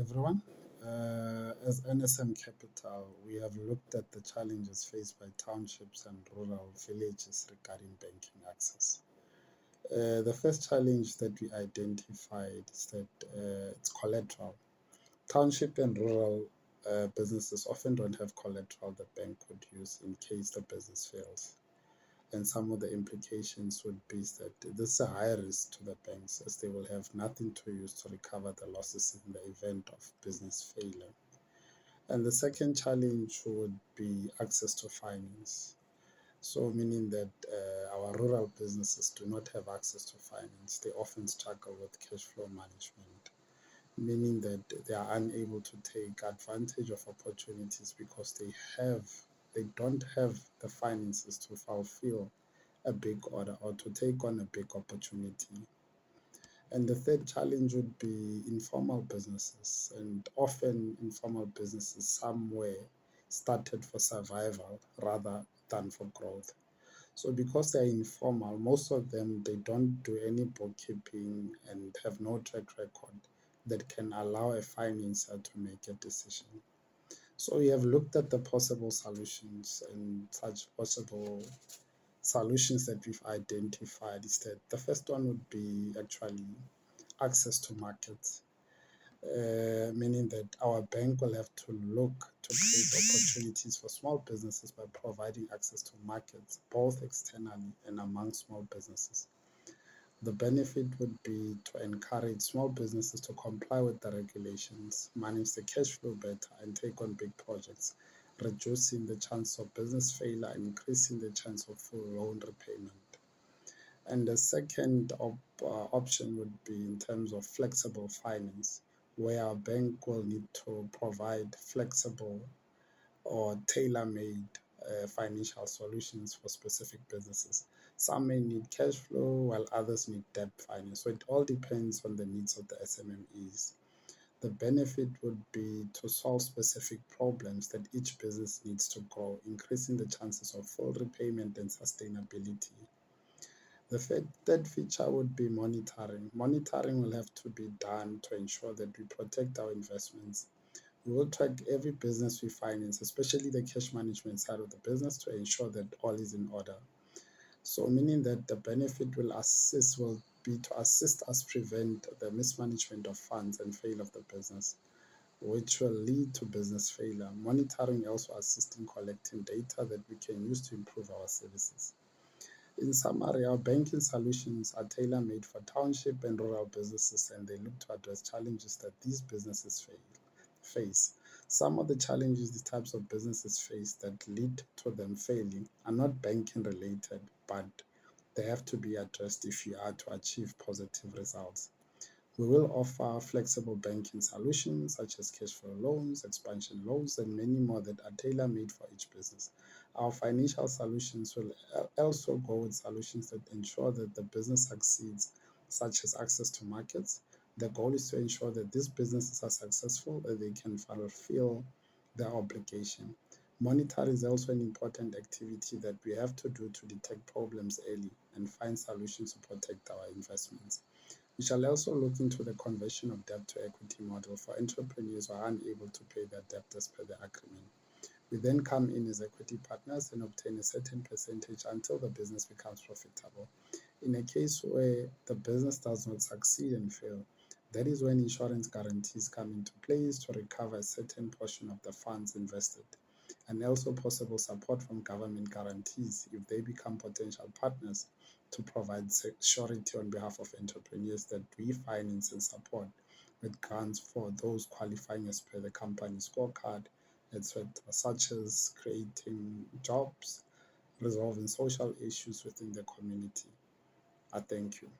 everyone. As NSM Capital, we have looked at the challenges faced by townships and rural villages regarding banking access. The first challenge that we identified is that it's collateral. Township and rural businesses often don't have collateral the bank could use in case the business fails. And some of the implications would be that this is a high risk to the banks as they will have nothing to use to recover the losses in the event of business failure. And the second challenge would be access to finance. So, meaning that our rural businesses do not have access to finance. They often struggle with cash flow management, meaning that they are unable to take advantage of opportunities because they don't have the finances to fulfill a big order or to take on a big opportunity. And the third challenge would be informal businesses. And often informal businesses somewhere started for survival rather than for growth. So because they're informal, most of them, they don't do any bookkeeping and have no track record that can allow a financer to make a decision. So we have looked at the possible solutions, and such possible solutions that we've identified is that the first one would be actually access to markets, meaning that our bank will have to look to create opportunities for small businesses by providing access to markets, both externally and among small businesses. The benefit would be to encourage small businesses to comply with the regulations, manage the cash flow better, and take on big projects, reducing the chance of business failure and increasing the chance of full loan repayment. And the second option would be in terms of flexible finance, where a bank will need to provide flexible or tailor-made financial solutions for specific businesses. Some may need cash flow while others need debt finance. So it all depends on the needs of the SMMEs. The benefit would be to solve specific problems that each business needs to grow, increasing the chances of full repayment and sustainability. The third feature would be monitoring. Monitoring will have to be done to ensure that we protect our investments. We will track every business we finance, especially the cash management side of the business, to ensure that all is in order. So meaning that the benefit will be to assist us prevent the mismanagement of funds and fail of the business, which will lead to business failure. Monitoring also assists in collecting data that we can use to improve our services. In summary, our banking solutions are tailor-made for township and rural businesses, and they look to address challenges that these businesses face. Some of the challenges these types of businesses face that lead to them failing are not banking related, but they have to be addressed if you are to achieve positive results. We will offer flexible banking solutions such as cash flow loans, expansion loans, and many more that are tailor-made for each business. Our financial solutions will also go with solutions that ensure that the business succeeds, such as access to markets. The goal is to ensure that these businesses are successful, that they can fulfill their obligation. Monitor is also an important activity that we have to do to detect problems early and find solutions to protect our investments. We shall also look into the conversion of debt to equity model for entrepreneurs who are unable to pay their debt as per the agreement. We then come in as equity partners and obtain a certain percentage until the business becomes profitable. In a case where the business does not succeed and fail, that is when insurance guarantees come into place to recover a certain portion of the funds invested, and also possible support from government guarantees if they become potential partners to provide surety on behalf of entrepreneurs that we finance and support with grants for those qualifying as per the company scorecard, etc., such as creating jobs, resolving social issues within the community. I thank you.